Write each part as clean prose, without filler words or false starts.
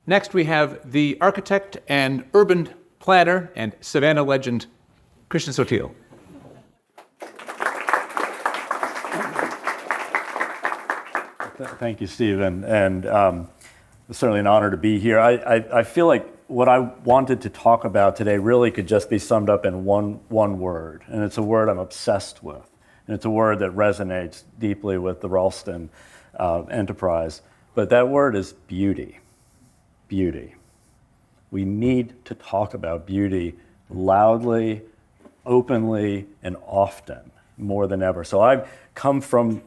Next, we have the architect and urban planner and Savannah legend, Christian Sottile. Thank you, Stephen, and it's certainly an honor to be here. I feel like what I wanted to talk about today really could just be summed up in one word, and it's a word I'm obsessed with, and it's a word that resonates deeply with the Ralston enterprise, but that word is beauty. Beauty. We need to talk about beauty loudly, openly, and often, more than ever. So I've come from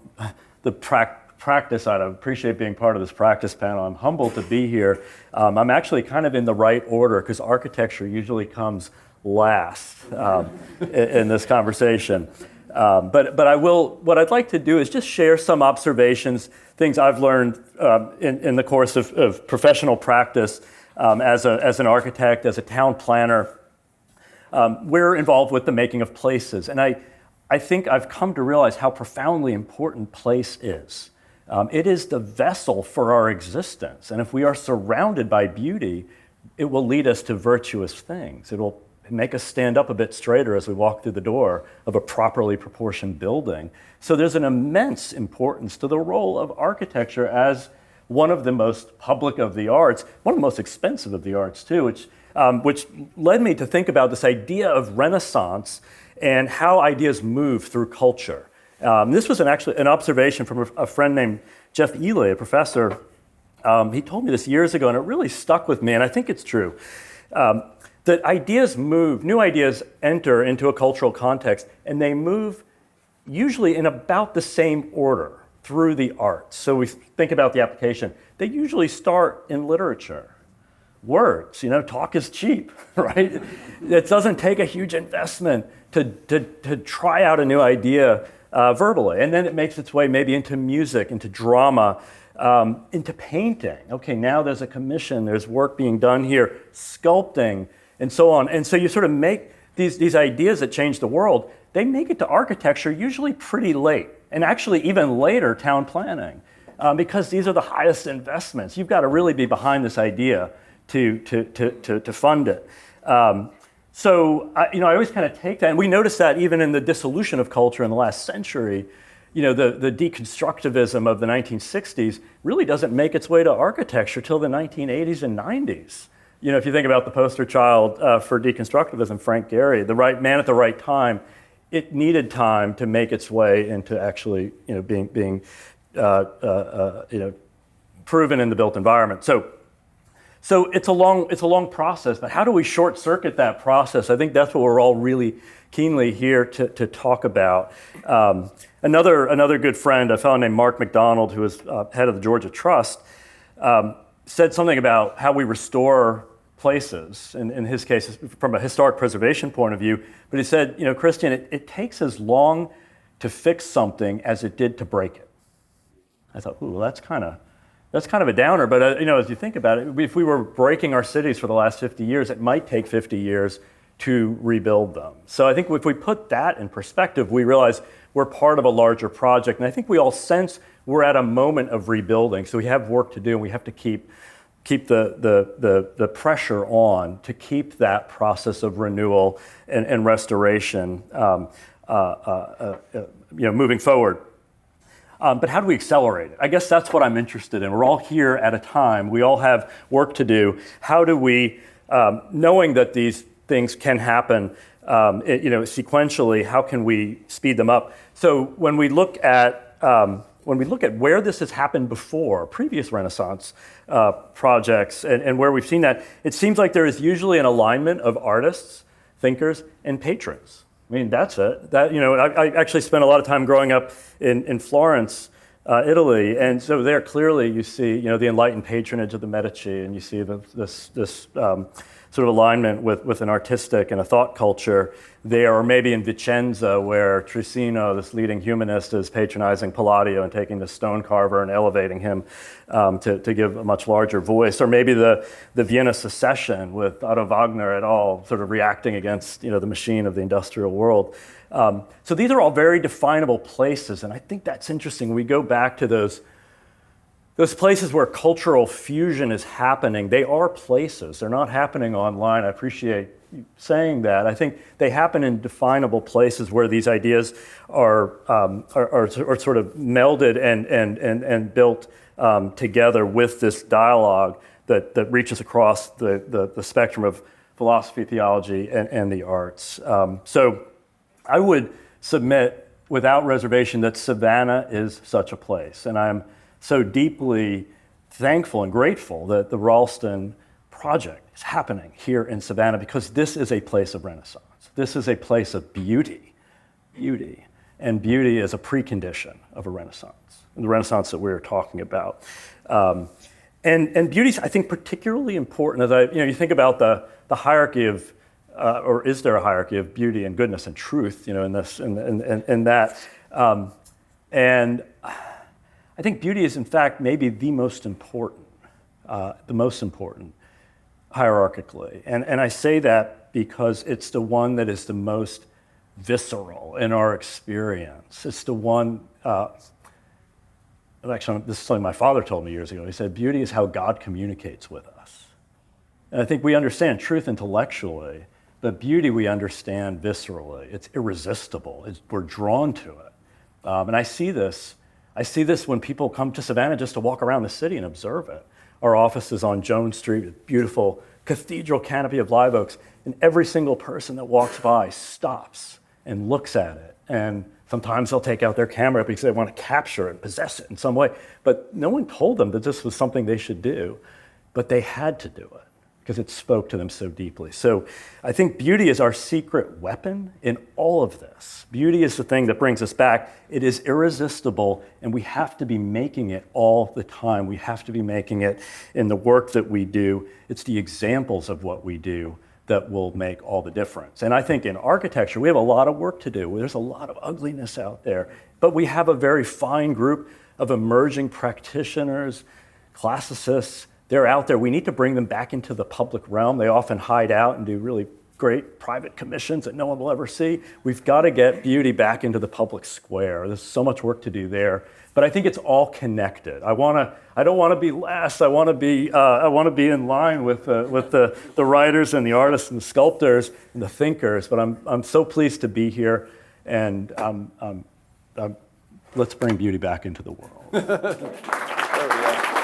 the practice side. I appreciate being part of this practice panel. I'm humbled to be here. I'm actually kind of in the right order because architecture usually comes last in this conversation. But I will. What I'd like to do is just share some observations, things I've learned in the course of professional practice as an architect, as a town planner. We're involved with the making of places, and I think I've come to realize how profoundly important place is. It is the vessel for our existence, and if we are surrounded by beauty, it will lead us to virtuous things. It will make us stand up a bit straighter as we walk through the door of a properly proportioned building. So there's an immense importance to the role of architecture as one of the most public of the arts, one of the most expensive of the arts too, which led me to think about this idea of Renaissance and how ideas move through culture. This was actually an observation from a friend named Jeff Ely, a professor. He told me this years ago, and it really stuck with me, and I think it's true. That ideas move, new ideas enter into a cultural context, and they move usually in about the same order through the arts. So we think about the application. They usually start in literature. Words, talk is cheap, right? It doesn't take a huge investment to try out a new idea verbally. And then it makes its way maybe into music, into drama, into painting. Okay, now there's a commission, there's work being done here, sculpting, and so on. And so you sort of make these ideas that change the world, they make it to architecture usually pretty late, and actually even later town planning, because these are the highest investments. You've got to really be behind this idea to fund it. So I always kind of take that, and we notice that even in the dissolution of culture in the last century, the deconstructivism of the 1960s really doesn't make its way to architecture till the 1980s and 90s. If you think about the poster child for deconstructivism, Frank Gehry, the right man at the right time, it needed time to make its way into actually, being proven in the built environment. So it's a long process, but how do we short circuit that process? I think that's what we're all really keenly here to talk about. Another good friend, a fellow named Mark McDonald, who was head of the Georgia Trust, said something about how we restore places, in his case, from a historic preservation point of view. But he said, Christian, it takes as long to fix something as it did to break it. I thought, ooh, well, that's kind of a downer. But as you think about it, if we were breaking our cities for the last 50 years, it might take 50 years to rebuild them. So I think if we put that in perspective, we realize we're part of a larger project. And I think we all sense we're at a moment of rebuilding. So we have work to do, and we have to keep the pressure on to keep that process of renewal and restoration moving forward. But how do we accelerate it? I guess that's what I'm interested in. We're all here at a time. We all have work to do. How do we, knowing that these things can happen, sequentially, how can we speed them up? So when we look at where this has happened before, previous Renaissance projects, and where we've seen that, it seems like there is usually an alignment of artists, thinkers, and patrons. I mean, that's it. I actually spent a lot of time growing up in Florence, Italy, and so there clearly you see, the enlightened patronage of the Medici, and you see this sort of alignment with an artistic and a thought culture there, or maybe in Vicenza, where Trissino, this leading humanist, is patronizing Palladio and taking the stone carver and elevating him to give a much larger voice, or maybe the Vienna secession with Otto Wagner et al. Sort of reacting against the machine of the industrial world. So these are all very definable places, and I think that's interesting. We go back to those those places where cultural fusion is happening, they are places. They're not happening online. I appreciate you saying that. I think they happen in definable places where these ideas are sort of melded and built together with this dialogue that reaches across the spectrum of philosophy, theology, and the arts. So I would submit without reservation that Savannah is such a place. And I'm so deeply thankful and grateful that the Ralston project is happening here in Savannah, because this is a place of Renaissance. This is a place of beauty. And beauty is a precondition of a Renaissance, the Renaissance that we're talking about. And beauty is, I think, particularly important as you think about the hierarchy of, or is there a hierarchy of beauty and goodness and truth, in this, in that. And I think beauty is, in fact, maybe the most important hierarchically. And I say that because it's the one that is the most visceral in our experience. It's the one, actually, this is something my father told me years ago. He said, beauty is how God communicates with us. And I think we understand truth intellectually, but beauty we understand viscerally. It's irresistible. We're drawn to it. And I see this when people come to Savannah just to walk around the city and observe it. Our office is on Jones Street, a beautiful cathedral canopy of live oaks, and every single person that walks by stops and looks at it. And sometimes they'll take out their camera because they want to capture it, possess it in some way. But no one told them that this was something they should do, but they had to do it because it spoke to them so deeply. So I think beauty is our secret weapon in all of this. Beauty is the thing that brings us back. It is irresistible, and we have to be making it all the time. We have to be making it in the work that we do. It's the examples of what we do that will make all the difference. And I think in architecture, we have a lot of work to do. There's a lot of ugliness out there, but we have a very fine group of emerging practitioners, classicists. They're out there. We need to bring them back into the public realm. They often hide out and do really great private commissions that no one will ever see. We've got to get beauty back into the public square. There's so much work to do there. But I think it's all connected. I don't want to be less. I want to be in line with the writers and the artists and the sculptors and the thinkers. But I'm so pleased to be here, and let's bring beauty back into the world. There we go.